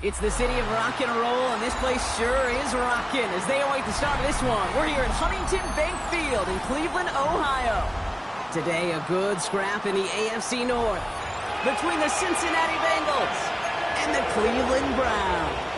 It's the city of rock and roll, and this place sure is rocking as they await the start of this one. We're here at Huntington Bank Field in Cleveland, Ohio. Today, a good scrap in the AFC North between the Cincinnati Bengals and the Cleveland Browns.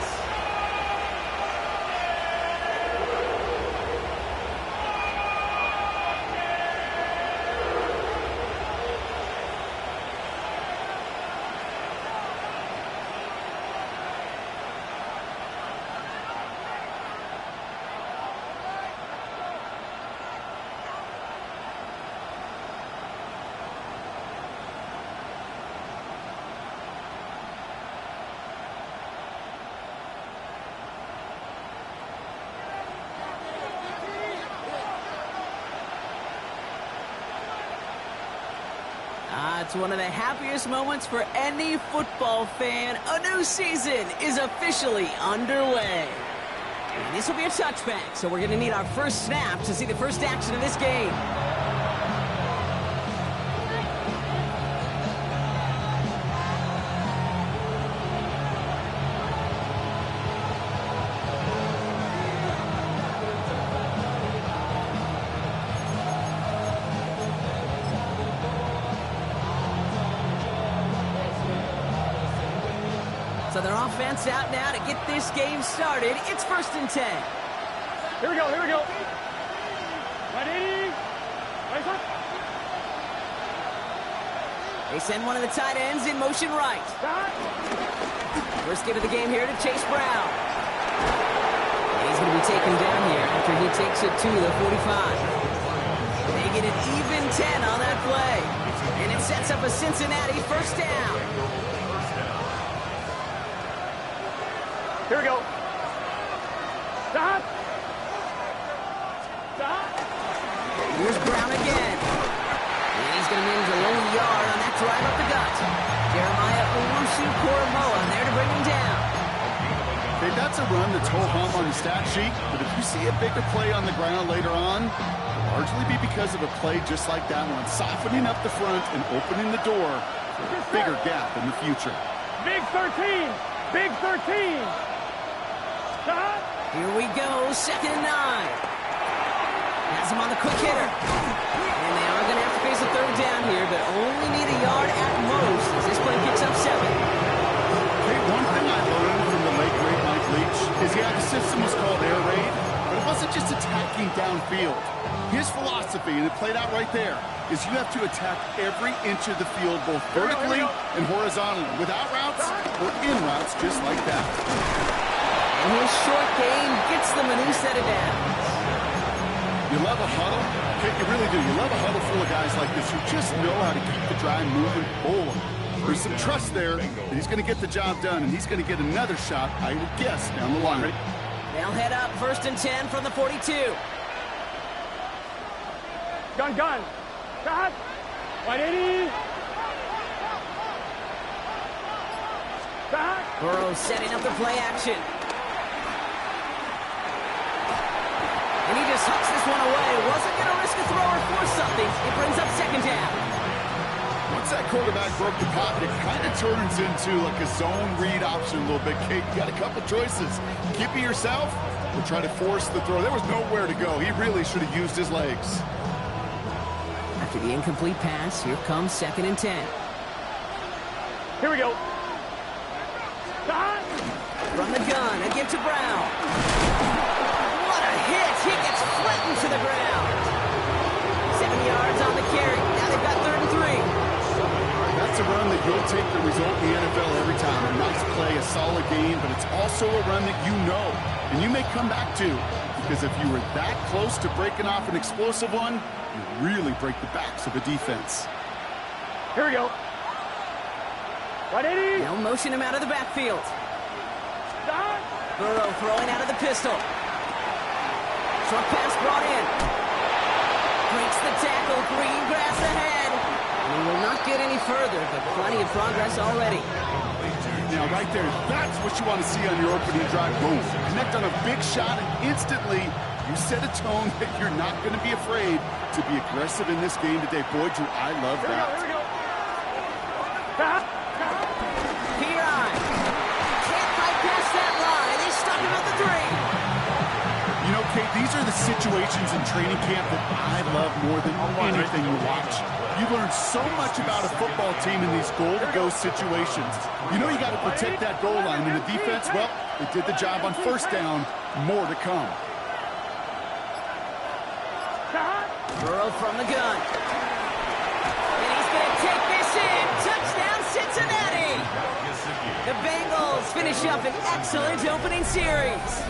It's one of the happiest moments for any football fan. A new season is officially underway. And this will be a touchback, so we're going to need our first snap to see the first action of this game. So their offense out now to get this game started. It's 1st and 10. Here we go, here we go. Ready? Right up. They send one of the tight ends in motion right. First give of the game here to Chase Brown. And he's going to be taken down here after he takes it to the 45. They get an even 10 on that play. And it sets up a Cincinnati first down. Here we go. Stop. Stop. Here's Brown again. And he's going to manage a lone yard on that drive up the gut. Jeremiah Owusu-Koramoah there to bring him down. Okay, that's a run that's ho-hum on the stat sheet, but if you see a bigger play on the ground later on, it'll largely be because of a play just like that one, softening up the front and opening the door for a bigger gap in the future. Big 13. Big 13. Here we go, 2nd and 9. Has him on the quick hitter. And they are going to have to face a 3rd down here, but only need a yard at most as this play picks up 7. Okay, one thing I learned from the late great Mike Leach is, yeah, the system was called air raid, but it wasn't just attacking downfield. His philosophy, and it played out right there, is you have to attack every inch of the field, both vertically and horizontally, without routes or in routes just like that. And his short game gets them a new set of downs. You love a huddle? Okay, you really do. You love a huddle full of guys like this who just know how to keep the drive moving forward. There's some trust there that he's going to get the job done, and he's going to get another shot, I would guess, down the line. They'll head up 1st and 10 from the 42. Gun. Stop. 180. Stop. Burrow setting up the play action. And he just hucks this one away. Wasn't going to risk a throw or force something. It brings up 2nd down. Once that quarterback broke the pocket, it kind of turns into like a zone read option a little bit. Kate, you got a couple choices. Keep it yourself or try to force the throw. There was nowhere to go. He really should have used his legs. After the incomplete pass, here comes 2nd and 10. Here we go. Stop. From the gun, a give to Brown. What a hit! He gets flattened to the ground. 7 yards on the carry. Now they've got 3rd and 3. That's a run that will take the result in the NFL every time. A nice play, a solid game, but it's also a run that you know and you may come back to, because if you were that close to breaking off an explosive one, you really break the backs of a defense. Here we go. 180. They'll motion him out of the backfield. Stop. Burrow throwing out of the pistol. Short pass brought in. Breaks the tackle. Green grass ahead. And he will not get any further, but plenty of progress already. Now, right there, that's what you want to see on your opening drive. Boom. Connect on a big shot, and instantly you set a tone that you're not going to be afraid to be aggressive in this game today. Boy, do I love that. Here we go. Piron can't fight situations in training camp that I love more than anything you watch. You learn so much about a football team in these goal-to-go situations. You know you got to protect that goal line, and the defense, well, they did the job on first down. More to come. Burrow from the gun. And he's going to take this in. Touchdown, Cincinnati. The Bengals finish up an excellent opening series.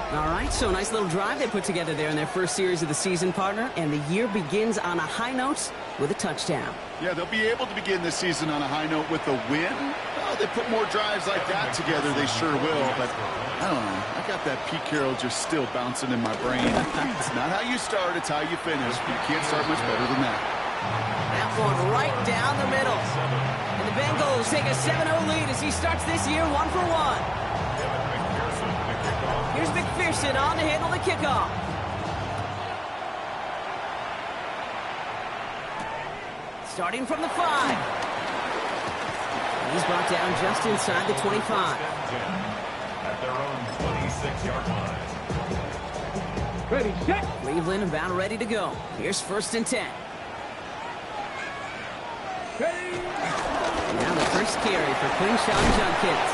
All right, so a nice little drive they put together there in their first series of the season, partner, and the year begins on a high note with a touchdown. Yeah, they'll be able to begin the season on a high note with a win. Well, they put more drives like that together, they sure will, but I don't know. I got that Pete Carroll just still bouncing in my brain. It's not how you start, it's how you finish. You can't start much better than that. That one right down the middle. And the Bengals take a 7-0 lead as he starts this year 1 for 1. Here's McPherson on to handle the kickoff. Starting from the 5. And he's brought down just inside the 25. At their own 26-yard line. Ready, set. Cleveland about ready to go. Here's 1st and 10. Now the first carry for Quinshon Judkins.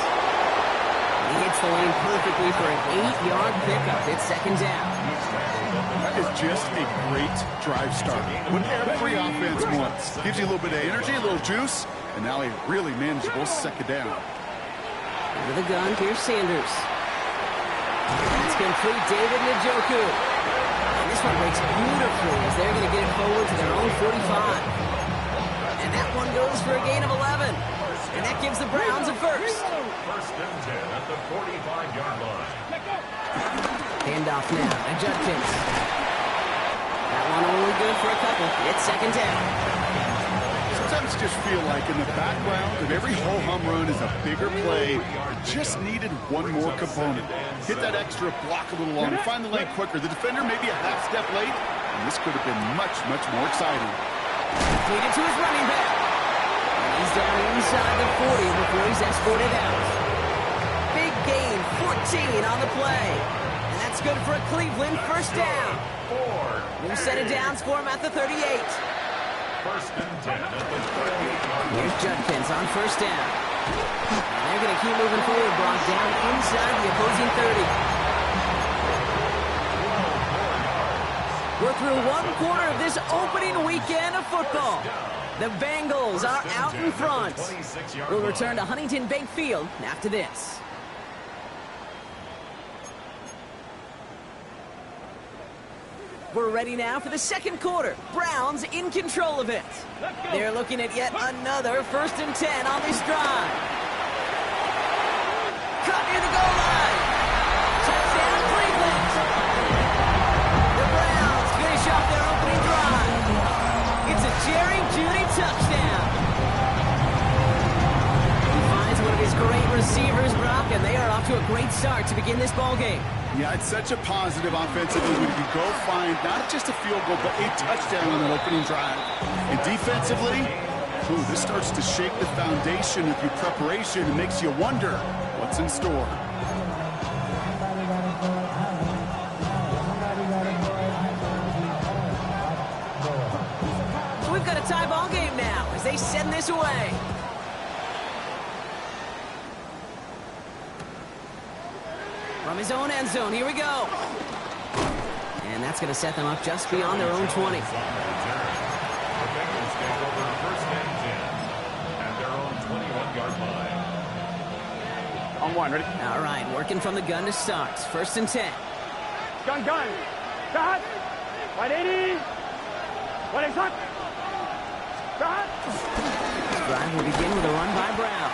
He hits the lane perfectly for an 8-yard pickup. It's 2nd down. That is just a great drive start. What every offense wants. Gives you a little bit of energy, a little juice, and now a really manageable 2nd down. Under the gun, here's Sanders. That's complete, David Njoku. And this one breaks beautifully as they're going to get it forward to their own 45. And that one goes for a gain of 11. And that gives the Browns a first. 1st and 10 at the 45-yard line. Handoff now to Judkins. That one only good for a couple. It's 2nd down. Sometimes you just feel like in the background of every ho-hum run is a bigger play. Just needed one more component. Hit that extra block a little longer. Find the lane quicker. The defender maybe a half step late. And this could have been much, much more exciting. Completed to his running back. He's down inside the 40 before he's escorted out. Big gain, 14 on the play. And that's good for a Cleveland 1st down. New set of downs for him at the 38. 1st and 10 at the 38-yard line. Here's Judkins on 1st down. They're going to keep moving forward, brought down inside the opposing 30. We're through 1 quarter of this opening weekend of football. The Bengals are out in front. We'll return to Huntington Bank Field after this. We're ready now for the 2nd quarter. Browns in control of it. They're looking at yet another 1st and 10 on this drive. Cut near the goal line. Touchdown, Cleveland. The Browns finish off their opening drive. It's a Jerry Jeudy touchdown. He finds one of his great receivers, Brock, and they are off to a great start to begin this ballgame. Yeah, it's such a positive offensively when you go find not just a field goal, but a touchdown on that opening drive. And defensively, this starts to shake the foundation of your preparation and makes you wonder what's in store. So we've got a tie ball game now as they send this away. From his own end zone, here we go. And that's going to set them up just beyond their own 20. The Bengals take over 1st and 10 at their own 21-yard line. On 1, ready? All right, working from the gun to start. 1st and 10. Gun. Start. Right 80. Right shot. Start. Drive will begin with a run by Brown.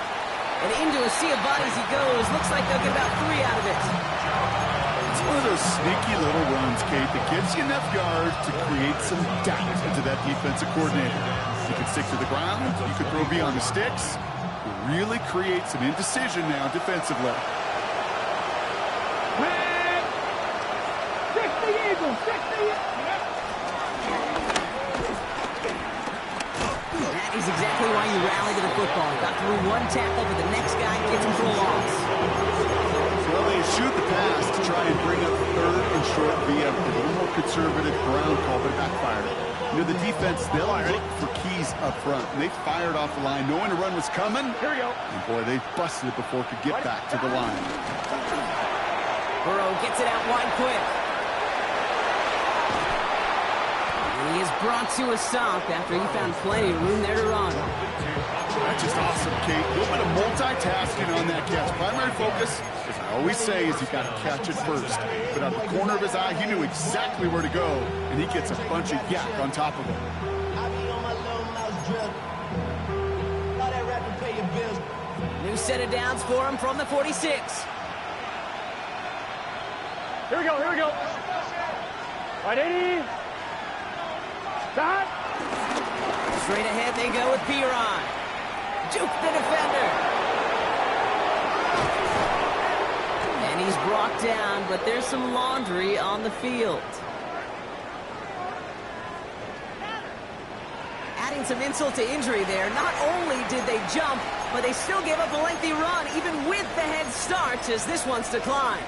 And into a sea of bodies he goes. Looks like they'll get about 3 out of it. It's one of those sneaky little runs, Kate, that gives you enough yards to create some doubt into that defensive coordinator. You can stick to the ground. You can throw beyond the sticks. It really creates some indecision now defensively. Man! 60 Eagles! 60 That is exactly why you rally to the football. Got through one tackle, but the next guy gets him for a loss. Well, they shoot the pass to try and bring up third and short via a little more conservative ground call, but it backfired. You know, the defense, they'll look for keys up front. And they fired off the line knowing a run was coming. Here we go. And boy, they busted it before it could get back to the line. Burrow gets it out wide quick. And he is brought to a stop after he found plenty of room there to run. That's just awesome, Kate. A little bit of multitasking on that catch. Primary focus, as I always say, is you got to catch it first. But out of the corner of his eye, he knew exactly where to go, and he gets a bunch of yak on top of him. New set of downs for him from the 46. Here we go, here we go. Right, 80. Stop. Straight ahead they go with Piron. Juke the defender. And he's brought down, but there's some laundry on the field. Adding some insult to injury there. Not only did they jump, but they still gave up a lengthy run, even with the head start, as this one's declined.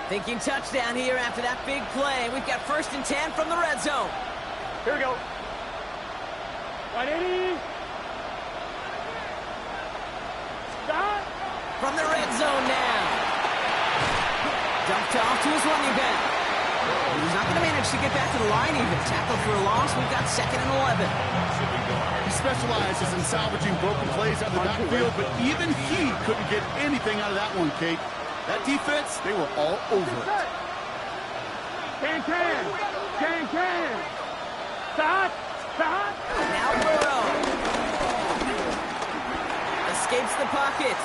Thinking touchdown here after that big play. We've got 1st and 10 from the red zone. Here we go. Right, 80. Stop. From the red zone now. Dumped off to his running back. He's not going to manage to get back to the line even. Tackle for a loss. We've got 2nd and 11. He specializes in salvaging broken plays out of the backfield, but even he couldn't get anything out of that one, Kate. That defense, they were all over it. Can. Stop. Now Burrow. Escapes the pocket.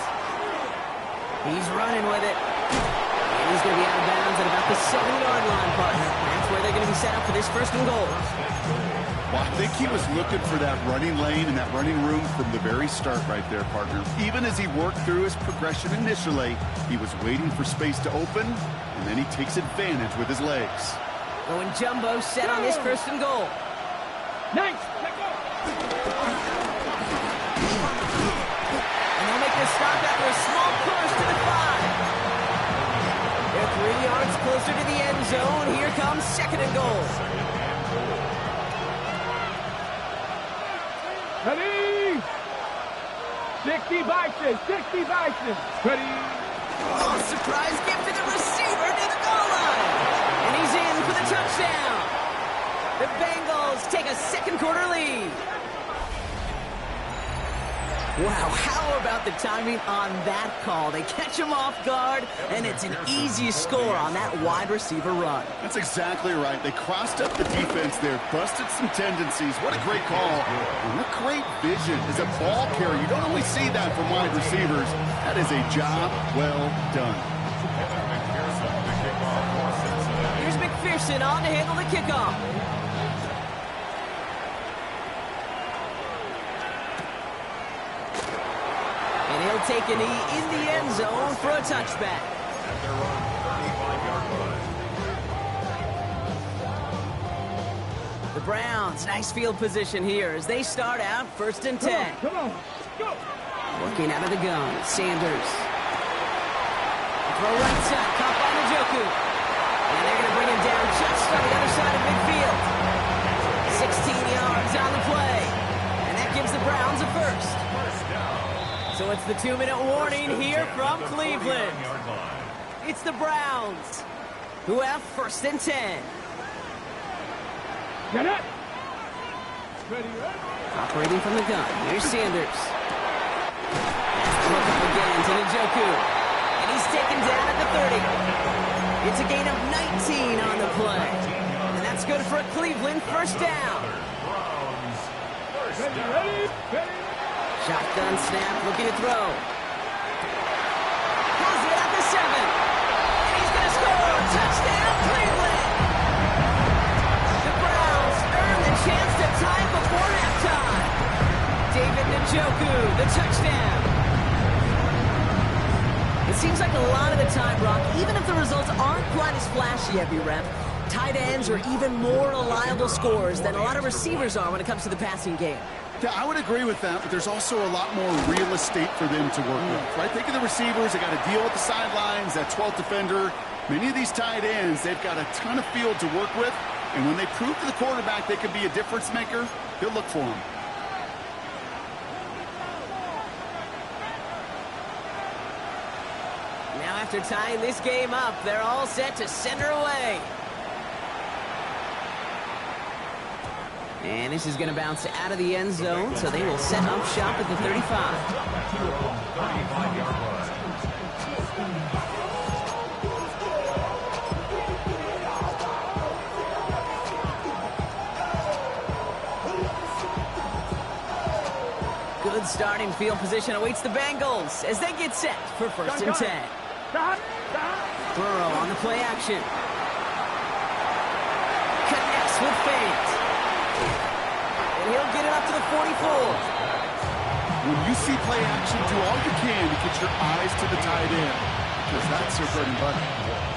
He's running with it. And he's going to be out of bounds at about the 7-yard line, partner. That's where they're going to be set up for this 1st and goal. Well, I think he was looking for that running lane and that running room from the very start right there, partner. Even as he worked through his progression initially, he was waiting for space to open, and then he takes advantage with his legs. Going jumbo set on this 1st and goal. Nice. And they'll make this stop after a small push to the 5. They're 3 yards closer to the end zone. Here comes 2nd and goal. Ready? 60 Bison. Ready? Oh, surprise gift to the receiver near the goal line. And he's in for the touchdown. The Bengals take a 2nd quarter lead. Wow, how about the timing on that call? They catch him off guard, and it's an easy score on that wide receiver run. That's exactly right. They crossed up the defense there, busted some tendencies. What a great call. And what great vision as a ball carrier. You don't always see that from wide receivers. That is a job well done. Here's McPherson on to handle the kickoff. And he'll take a knee in the end zone for a touchback. And they're on 35-yard line. The Browns, nice field position here as they start out 1st and 10. Come on. Go. Working out of the gun, Sanders. Throw right side, caught by Njoku. And they're going to bring him down just on the other side of midfield. 16 yards on the play. And that gives the Browns a 1st. So it's the 2-minute warning here from Cleveland. It's the Browns who have 1st and 10. Get it. Operating from the gun. Here's Sanders. That's broke up again to Njoku. And he's taken down at the 30. It's a gain of 19 on the play. And that's good for a Cleveland 1st down. Ready. Shotgun snap, looking to throw. Has it at the 7. And he's going to score. Touchdown, Cleveland. The Browns earn the chance to tie before halftime. David Njoku, the touchdown. It seems like a lot of the time, Brock, even if the results aren't quite as flashy every rep, tight ends are even more reliable scorers than a lot of receivers are when it comes to the passing game. Yeah, I would agree with that, but there's also a lot more real estate for them to work with, right? Think of the receivers. They got to deal with the sidelines, that 12th defender. Many of these tight ends, they've got a ton of field to work with, and when they prove to the quarterback they can be a difference maker, he'll look for them. Now after tying this game up, they're all set to send her away. And this is going to bounce out of the end zone, so they will set up shop at the 35. 35-yard line. Good starting field position awaits the Bengals as they get set for 1st and 10. Burrow on the play action. Connects with fans. And he'll get it up to the 44. When you see play action, do all you can to get your eyes to the tight end, because that's their bread and butter.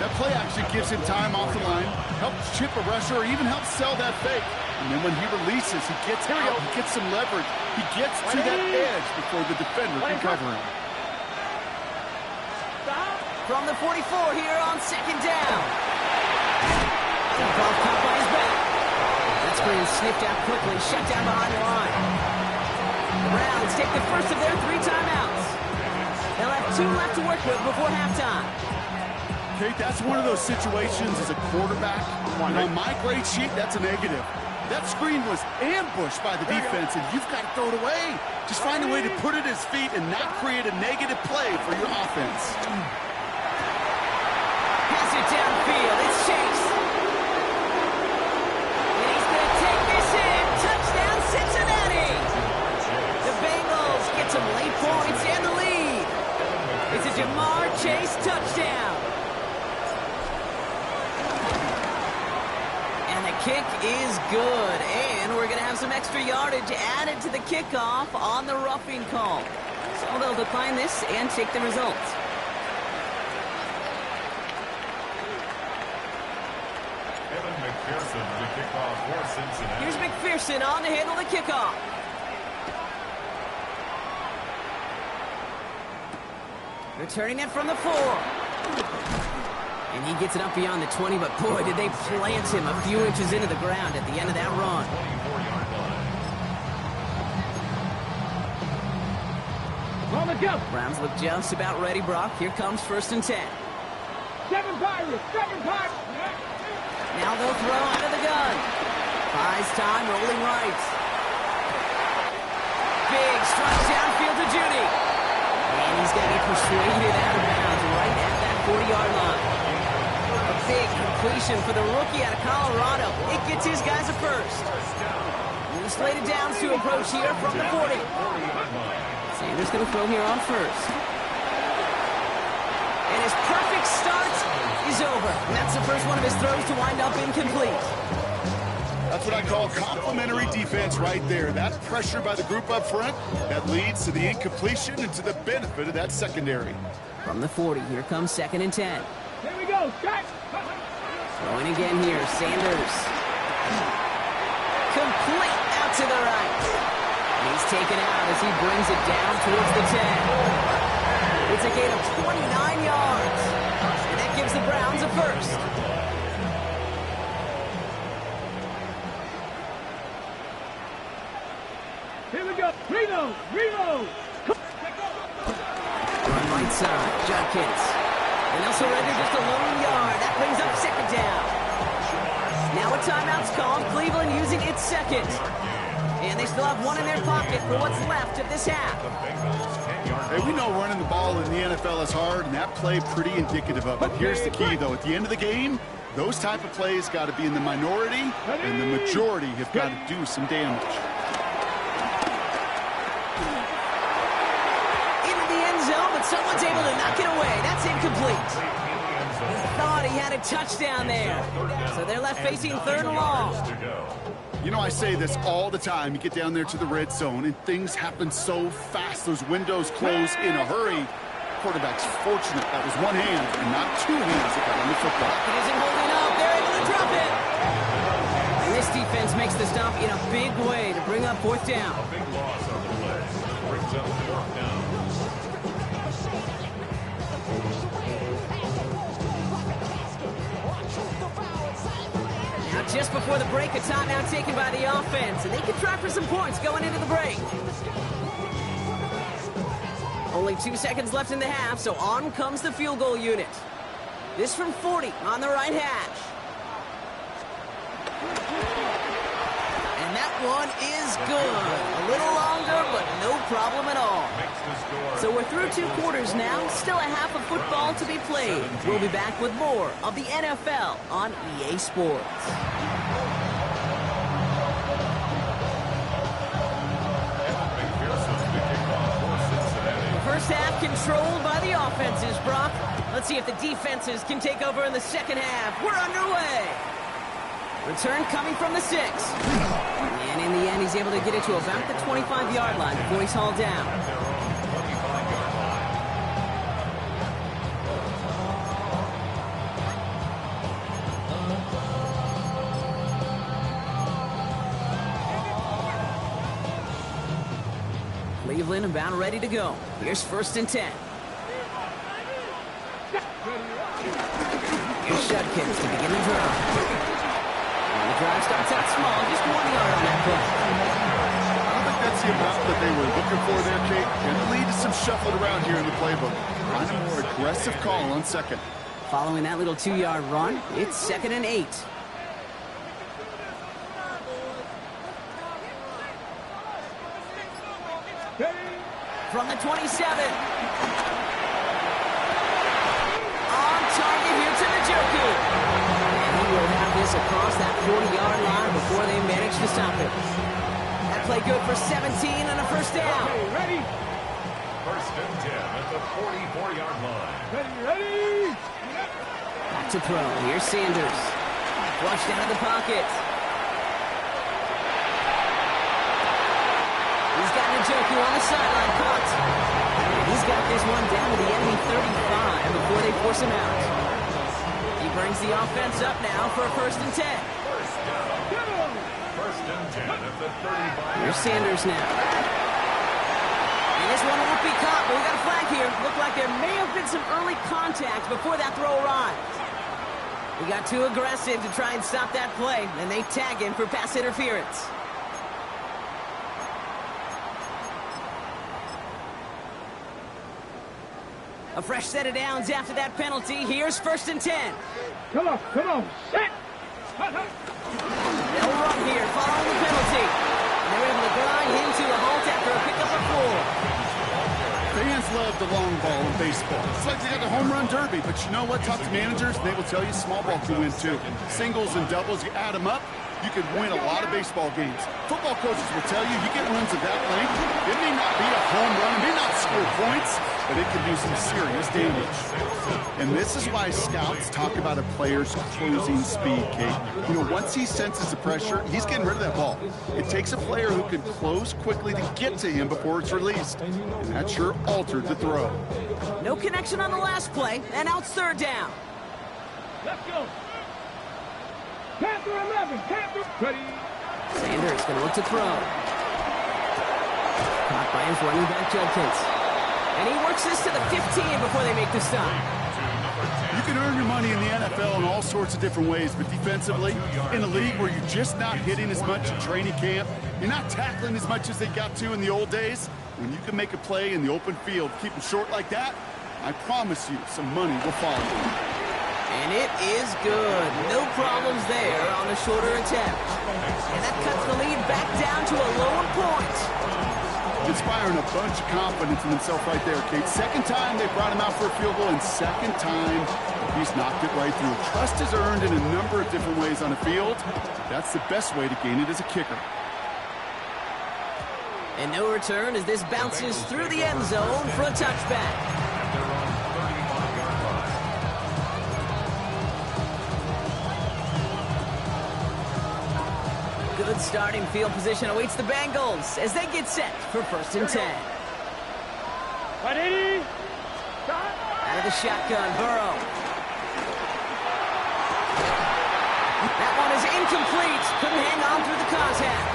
That play action gives him time off the line, helps chip a rusher, or even helps sell that fake. And then when he releases, he gets out, he gets some leverage. He gets to that edge before the defender can cover him. From the 44 here on 2nd down. Ball caught by his back. That screen sniffed out quickly, shut down behind the line. The Browns take the first of their 3 timeouts. They'll have 2 left to work with before halftime. Okay, that's one of those situations as a quarterback. On my grade sheet, that's a negative. That screen was ambushed by the defense, and you've got to throw it away. Just find a way to put it at his feet and not create a negative play for your offense. Pass it downfield. It's Chase. And he's going to take this in. Touchdown, Cincinnati. The Bengals get some late points and the lead. It's a Jamar Chase touchdown. Kick is good, and we're going to have some extra yardage added to the kickoff on the roughing call. So they'll decline this and take the results. Evan McPherson to kick off for Cincinnati. Here's McPherson on to handle the kickoff. Returning it from the 4. And he gets it up beyond the 20, but boy, did they plant him a few inches into the ground at the end of that run. 24-yard line. On the go. Browns look just about ready, Brock. Here comes 1st and 10. 7 Pirates. Now they'll throw out of the gun. Buys time, rolling right. Big strike downfield to Judy. And he's going to get persuaded out of bounds right at that 40-yard line. A big completion for the rookie out of Colorado. It gets his guys a first. And the slated downs to approach here from the 40. Sanders going to throw here on 1st. And his perfect start is over. And that's the first one of his throws to wind up incomplete. That's what I call complimentary defense right there. That pressure by the group up front, that leads to the incompletion and to the benefit of that secondary. From the 40, here comes 2nd and 10. Here we go. Shot. Throwing again here, Sanders. Complete out to the right. And he's taken out as he brings it down towards the 10. It's a gain of 29 yards. And that gives the Browns a first. Here we go. Reload. Run right side, Judkins. And they'll surrender just a lone yard. That brings up 2nd down. Now a timeout's called. Cleveland using its 2nd. And they still have 1 in their pocket for what's left of this half. Hey, we know running the ball in the NFL is hard, and that play pretty indicative of it. Here's the key, though. At the end of the game, those type of plays got to be in the minority, and the majority have got to do some damage. But someone's able to knock it away. That's incomplete. Thought he had a touchdown there. So they're left facing 3rd and long. You know, I say this all the time. You get down there to the red zone, and things happen so fast. Those windows close in a hurry. Quarterback's fortunate. That was one hand and not 2 hands that got on the football. It isn't holding up. They're able to drop it. And this defense makes the stop in a big way to bring up fourth down. A big loss on the play. Brings up fourth down. Now, just before the break, a timeout taken by the offense, and they can try for some points going into the break. Only 2 seconds left in the half, so on comes the field goal unit. This from 40 on the right hash. And that one is good. A little longer, but no problem at all. So we're through 2 quarters now. Still a half of football to be played. We'll be back with more of the NFL on EA Sports. First half controlled by the offenses, Brock. Let's see if the defenses can take over in the second half. We're underway. Return coming from the 6. And in the end, he's able to get it to about the 25-yard line before he's hauled down. Cleveland about ready to go. Here's 1st and 10. Here's Judkins to begin the drive. And the drive starts out small, just 1 yard on that play. I don't think that's the amount that they were looking for there, Kate. And it lead to some shuffled around here in the playbook. Find a more aggressive call on 2nd. Following that little 2-yard run, it's 2nd and 8. From the 27. On target here to the Njoku. And he will have this across that 40-yard line before they manage to stop it. That play good for 17 and a first down. Okay, ready? 1st and 10 at the 44-yard line. Ready? Back to throw. Here's Sanders. Flushed out of the pocket. He's got Njoku on the sideline caught. And he's got this one down to the enemy 35 before they force him out. He brings the offense up now for a 1st and 10. 1st and 10 at the 35. Here's Sanders now. And this one won't be caught, but we got a flag here. Looked like there may have been some early contact before that throw arrived. He got too aggressive to try and stop that play, and they tag him for pass interference. A fresh set of downs after that penalty. Here's 1st and 10. Come on, set! They'll run here following the penalty. And they're able to grind him to a halt after a pickup of 4. Fans love the long ball in baseball. It's like they got the home run derby, but you know what? Talk to managers, they will tell you small ball can win too. Singles and doubles, you add them up, you could win a lot of baseball games. Football coaches will tell you, you get runs of that length, it may not be a home run, it may not score points, but it can do some serious damage. And this is why scouts talk about a player's closing speed, Kate. You know, once he senses the pressure, he's getting rid of that ball. It takes a player who can close quickly to get to him before it's released. And that sure altered the throw. No connection on the last play, and out 3rd down. Let's go! Panther 11, Panther ready. Sanders going to look to throw. Caught by his running back, Judkins. And he works this to the 15 before they make the stop. You can earn your money in the NFL in all sorts of different ways, but defensively, in a league where you're just not hitting as much in training camp, you're not tackling as much as they got to in the old days, when you can make a play in the open field, keep them short like that, I promise you some money will follow. And it is good. No problems there on the shorter attempt. And that cuts the lead back down to a lower point. Inspiring a bunch of confidence in himself right there, Kate. 2nd time they brought him out for a field goal, and 2nd time he's knocked it right through. Trust is earned in a number of different ways on the field. That's the best way to gain it as a kicker. And no return as this bounces through the end zone for a touchback. Good starting field position awaits the Bengals as they get set for 1st and 10. Ready? Out of the shotgun, Burrow. That one is incomplete. Couldn't hang on through the contact.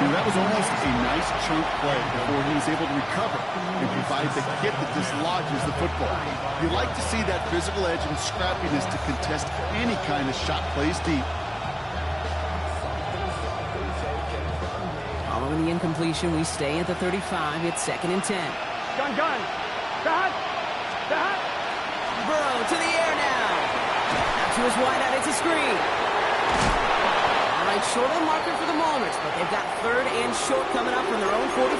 That was almost a nice chunk play before he was able to recover and provide the hit that dislodges the football. You like to see that physical edge and scrappiness to contest any kind of shot plays deep. Following the incompletion, we stay at the 35. It's 2nd and 10. Gun. Dot. Burrow to the air now. Out to his wide out. It's a screen. All right, short of the marker for the moment, but they've got 3rd and short coming up from their own 44.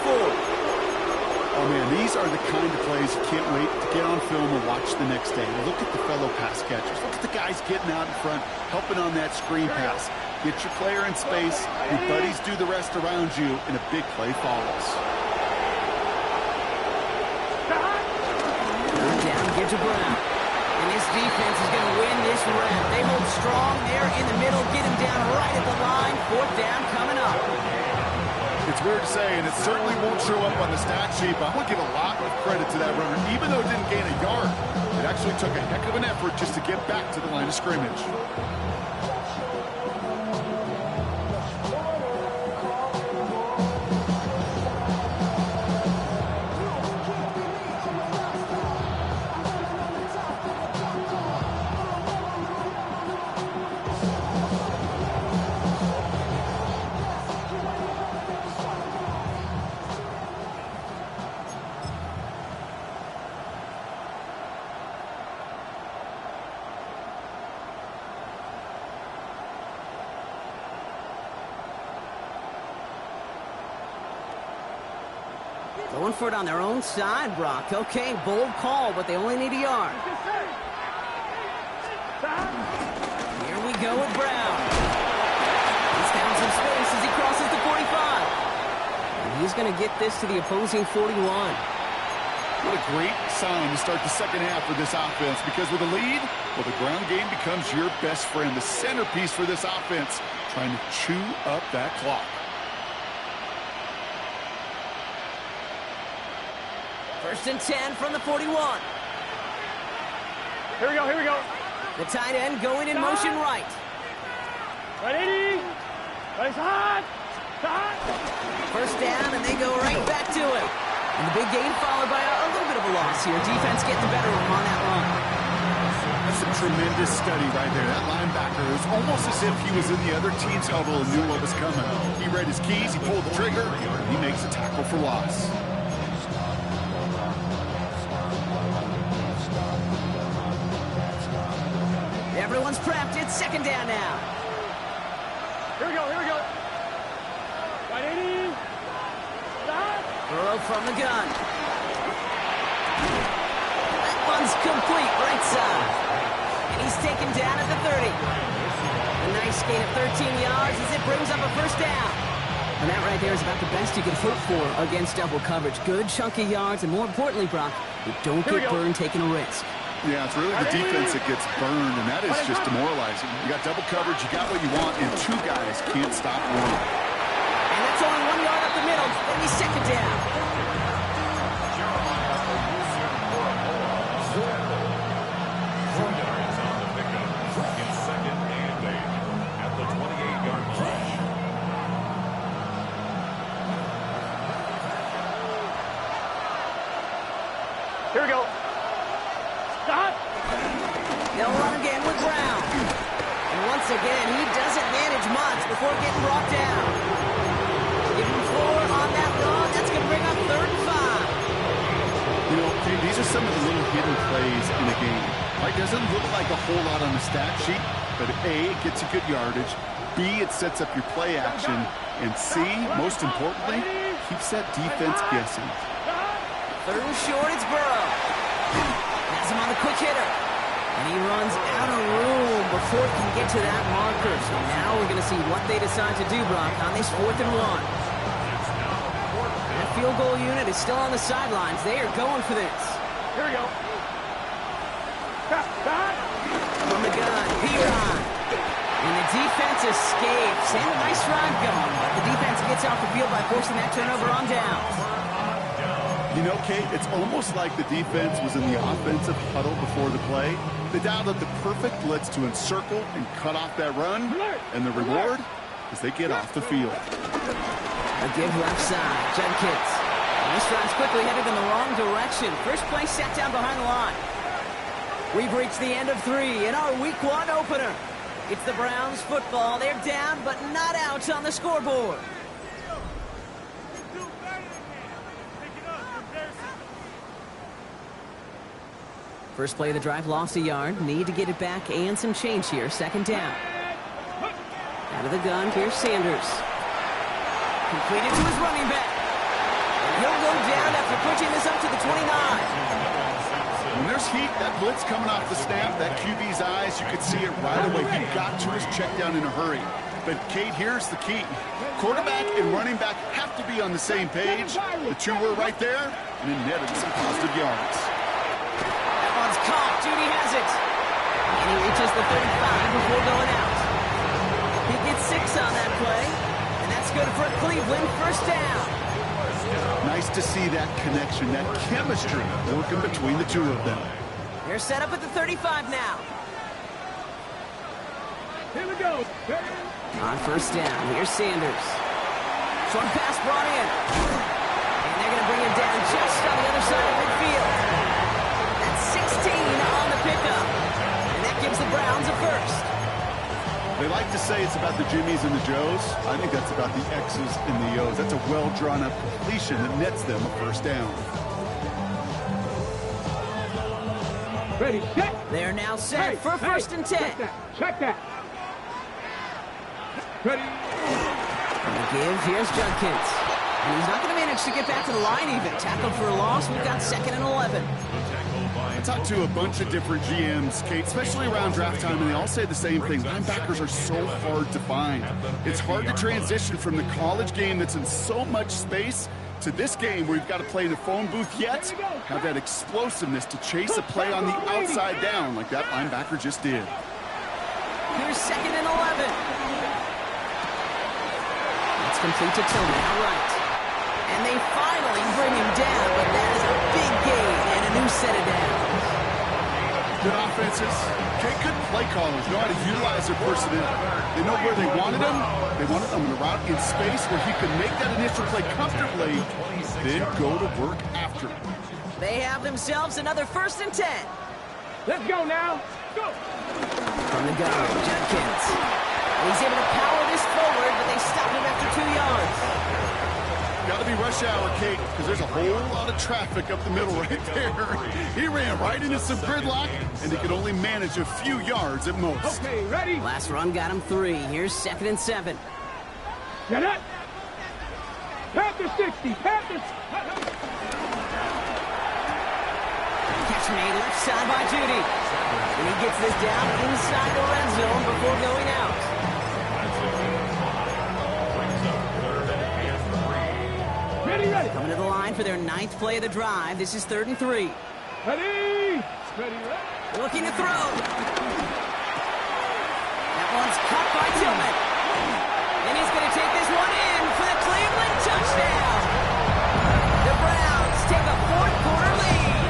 Oh, man, these are the kind of plays you can't wait to get on film and watch the next day. Look at the fellow pass catchers. Look at the guys getting out in front, helping on that screen pass. Get your player in space, your buddies do the rest around you, and a big play follows. Down, give to Brown. And this defense is going to win this round. They hold strong there in the middle, get him down right at the line. 4th down coming up. It's weird to say, and it certainly won't show up on the stat sheet, but I want to give a lot of credit to that runner. Even though it didn't gain a yard, it actually took a heck of an effort just to get back to the line of scrimmage. Going for it on their own side, Brock. Okay, bold call, but they only need a yard. Here we go with Brown. He's found some space as he crosses the 45. And he's going to get this to the opposing 41. What a great sign to start the second half for this offense, because with a lead, well, the ground game becomes your best friend, the centerpiece for this offense, trying to chew up that clock. First and 10 from the 41. Here we go. The tight end going in motion right. Right 80. Right hot. First down, and they go right back to it. And the big gain followed by a little bit of a loss here. Defense getting the better of him on that run. That's a tremendous study right there. That linebacker, it was almost as if he was in the other team's huddle and knew what was coming. He read his keys, he pulled the trigger, and he makes a tackle for loss. Everyone's prepped. It's 2nd down now. Here we go. Right 80. Burrow from the gun. That one's complete right side. And he's taken down at the 30. A nice gain of 13 yards as it brings up a first down. And that right there is about the best you can hope for against double coverage. Good chunky yards, and more importantly, Brock, you don't get burned taking a risk. Yeah, it's really the defense that gets burned, and that is just demoralizing. You got double coverage, you got what you want, and 2 guys can't stop one. And that's only 1 yard up the middle. It'll be 2nd down. Here we go. Stop. They'll run again with Brown. And once again, he doesn't manage much before getting brought down. Give him 4 on that run. That's going to bring up 3rd and 5. You know, these are some of the little hidden plays in the game. Right, doesn't look like a whole lot on the stat sheet, but A, it gets you good yardage. B, it sets up your play action. And C, most importantly, keeps that defense guessing. 3rd and short, it's Burrow. Has him on the quick hitter. And he runs out of room before he can get to that marker. So now we're going to see what they decide to do, Brock, on this 4th and 1. That field goal unit is still on the sidelines. They are going for this. Here we go. From the gun, Piron. And the defense escapes. And a nice run going. But the defense gets off the field by forcing that turnover on down. You know, Kate, it's almost like the defense was in the offensive huddle before the play. They dialed up the perfect blitz to encircle and cut off that run. And the reward is they get off the field. A give left side. Judkins. This drive's quickly headed in the wrong direction. First play sat down behind the line. We've reached the end of 3 in our Week 1 opener. It's the Browns football. They're down, but not out on the scoreboard. First play of the drive, lost a yard. Need to get it back and some change here. Second down. Out of the gun, here's Sanders. Completed to his running back. And he'll go down after pushing this up to the 29. When there's heat, that blitz coming off the snap, that QB's eyes, you could see it right away. He got to his check down in a hurry. But, Kate, here's the key. Quarterback and running back have to be on the same page. The two were right there, and it netted some positive yards. That one's caught. Judy has it. And he reaches the 35 before going out. He gets 6 on that play. And that's good for Cleveland. First down. Nice to see that connection, that chemistry working between the two of them. They're set up at the 35 now. Here we go. On first down, here's Sanders. Short pass brought in. And they're going to bring him down just on the other side of midfield. That's 16 on the pickup. And that gives the Browns a first. They like to say it's about the Jimmies and the Joes. I think that's about the X's and the O's. That's a well-drawn-up completion that nets them a first down. Ready, set. They're now set for first and 10. Check that. Ready. And the give, here's Judkins. And he's not going to manage to get back to the line even. Tackled for a loss, we've got 2nd and 11. I talked to a bunch of different GMs, Kate, especially around draft time, and they all say the same thing. Linebackers are so hard to find. It's hard to transition from the college game that's in so much space to this game where you've got to play in a phone booth yet have that explosiveness to chase a play on the outside down like that linebacker just did. Here's 2nd and 11. That's complete to Tillman, outright. And they finally bring him down, but that is a big gain and a new set of downs. Good offenses. Okay, good play callers know how to utilize their personnel. They know where they wanted him. They wanted him in a route in space where he could make that initial play comfortably, then go to work after him. They have themselves another 1st and 10. Let's go now. Go. From the gun, Judkins. He's able to power this forward, but they stop him after 2 yards. Got to be rush hour, Kate, because there's a whole lot of traffic up the middle right there. He ran right into some gridlock, and he could only manage a few yards at most. Okay, ready. Last run got him 3. Here's 2nd and 7. Get it. Panther 60. Panthers. Catch made left side by Judy. And he gets this down inside the red zone before going out. Ready. Coming to the line for their 9th play of the drive. This is 3rd and 3. Ready. Looking to throw. That one's caught by Tillman. And he's going to take this one in for the Cleveland touchdown. The Browns take a 4th quarter lead.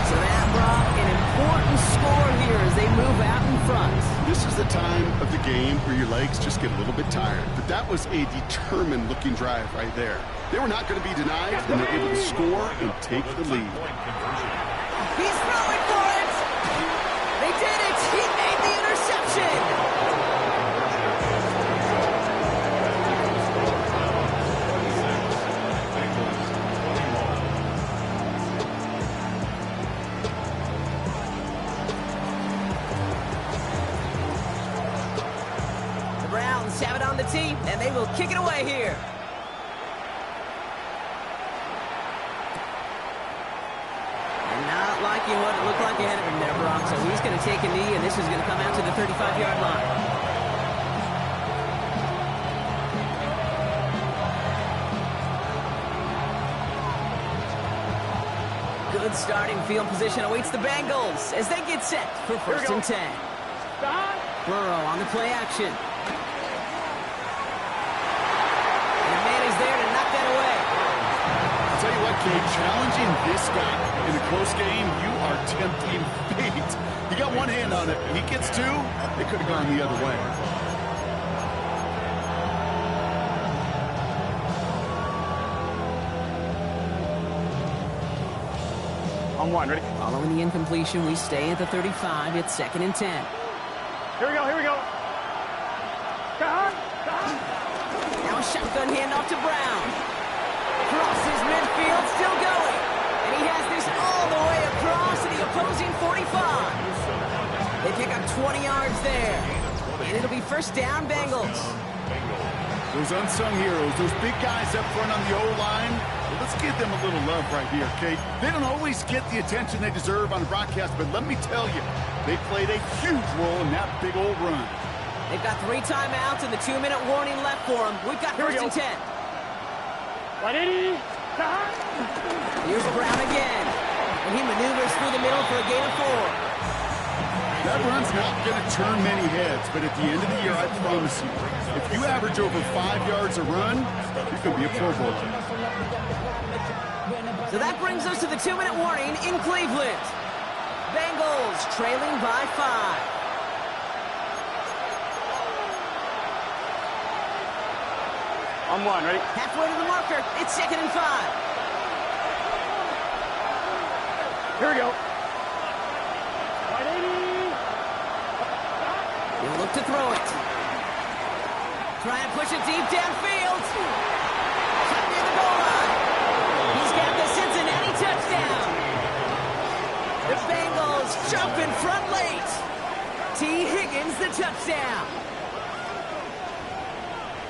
So that brought an important score here as they move out in front. This is the time of the game where your legs just get a little bit tired. But that was a determined-looking drive right there. They were not going to be denied, and they're able to score and take the lead. He's throwing for it. They did it. He made the interception. The Browns have it on the team, and they will kick it away here. Not liking what it looked like ahead of him there, Brock. So he's going to take a knee, and this is going to come out to the 35-yard line. Good starting field position awaits the Bengals as they get set for 1st and 10. Burrow on the play action. And the man is there to knock that away. Kate, challenging this guy in a close game, you are tempting fate. He got one hand on it. He gets two. It could have gone the other way. On one, ready? Following the incompletion, we stay at the 35. It's 2nd and 10. Here we go, here we go. Now a shotgun handoff to Brown. Crosses midfield, still going. And he has this all the way across to the opposing 45. They pick up 20 yards there. And it'll be first down, Bengals. Those unsung heroes, those big guys up front on the O-line, well, let's give them a little love right here, Kate. They don't always get the attention they deserve on the broadcast, but let me tell you, they played a huge role in that big old run. They've got 3 timeouts and the 2-minute warning left for them. We've got first and 10. 180. Here's Brown again. And he maneuvers through the middle for a gain of 4. That run's not going to turn many heads, but at the end of the year, I promise you, if you average over 5 yards a run, you can be a Pro Bowler. So that brings us to the 2-minute warning in Cleveland. Bengals trailing by 5. On one, ready? Halfway to the marker. It's 2nd and 5. Here we go. 180. He'll look to throw it. Try and push it deep downfield. Cut near the goal line. He's got the Cincinnati touchdown. The Bengals jump in front late. T. Higgins the touchdown.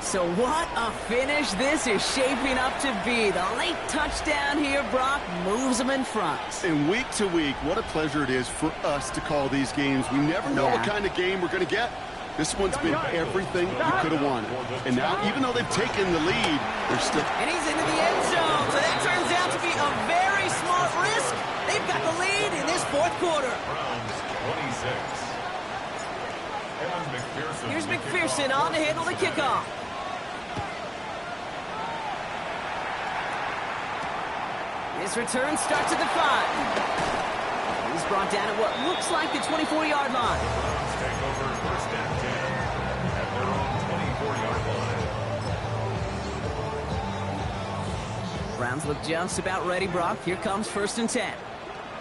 So what a finish this is shaping up to be. The late touchdown here, Brock, moves them in front. And week to week, what a pleasure it is for us to call these games. We never know what kind of game we're going to get. This one's been everything you could have wanted. And now, even though they've taken the lead, they're still... And he's into the end zone. So that turns out to be a very smart risk. They've got the lead in this 4th quarter. Here's McPherson on to handle the kickoff. This return starts at the 5. He's brought down at what looks like the 24-yard line. Take over first and 10 at their own 24-yard line. Browns look just about ready, Brock. Here comes first and 10.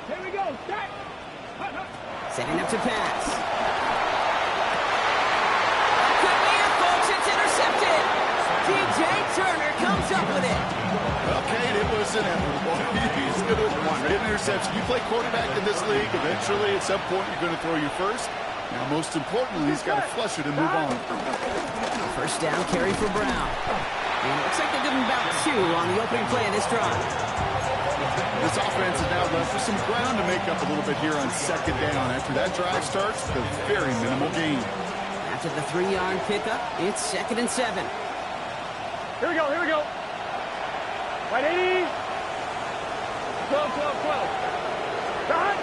Here we go. Set. Setting up to pass. Could be it, folks. It's intercepted. T.J. Turner comes up with it. Okay, it was inevitable. He's going to get an interception. You play quarterback in this league, eventually at some point you're going to throw your first. Now, most importantly, he's got to flush it and move on. First down carry for Brown. And it looks like they're giving about 2 on the opening play of this drive. This offense is now left with some ground to make up a little bit here on 2nd down. After that drive starts, a very minimal gain. After the 3-yard pickup, it's 2nd and 7. Here we go, here we go. 180. 12. Done.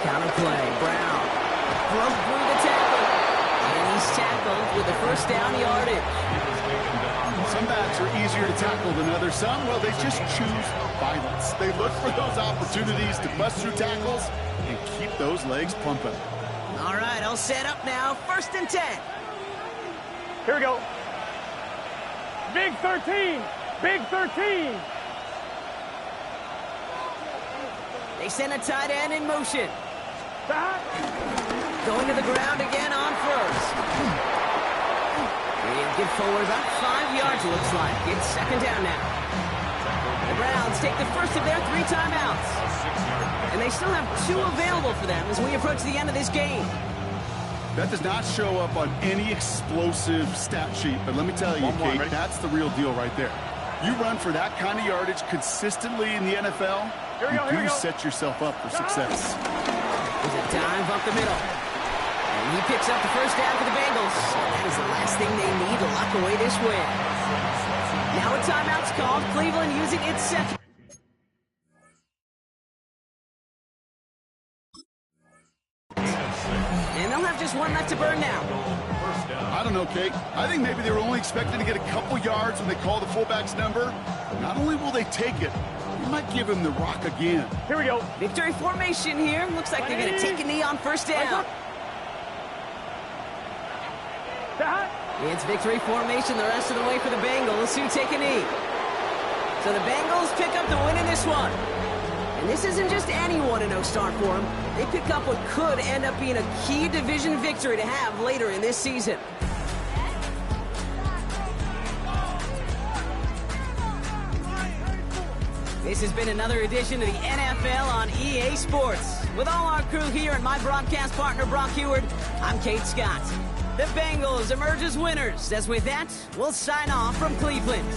Counter play, Brown broke through the tackle. And he's tackled with the first down yardage. Some backs are easier to tackle than others. Some, well, they just choose violence. They look for those opportunities to bust through tackles and keep those legs pumping. All right, I'll set up now. First and 10. Here we go. Big 13. Big 13. They send a tight end in motion. Back. Going to the ground again on first. They'll get forward about 5 yards, it looks like. It's 2nd down now. The Browns take the first of their 3 timeouts. And they still have 2 available for them as we approach the end of this game. That does not show up on any explosive stat sheet, but let me tell you, Kate, that's the real deal right there. You run for that kind of yardage consistently in the NFL, you do set yourself up for success. There's a dive up the middle. And he picks up the first down for the Bengals. That is the last thing they need to lock away this win. Now a timeout's called. Cleveland using its second. And they'll have just 1 left to burn now. I don't know, Kate. I think maybe they were only expecting to get a couple yards when they call the fullback's number. Not only will they take it, He might give him the rock again. Here we go. Victory formation here. Looks like they're going to take a knee on first down. It's victory formation the rest of the way for the Bengals, who take a knee. So the Bengals pick up the win in this one. And this isn't just any 1-0 start for them. They pick up what could end up being a key division victory to have later in this season. This has been another edition of the NFL on EA Sports. With all our crew here and my broadcast partner, Brock Heward, I'm Kate Scott. The Bengals emerge as winners. As with that, we'll sign off from Cleveland.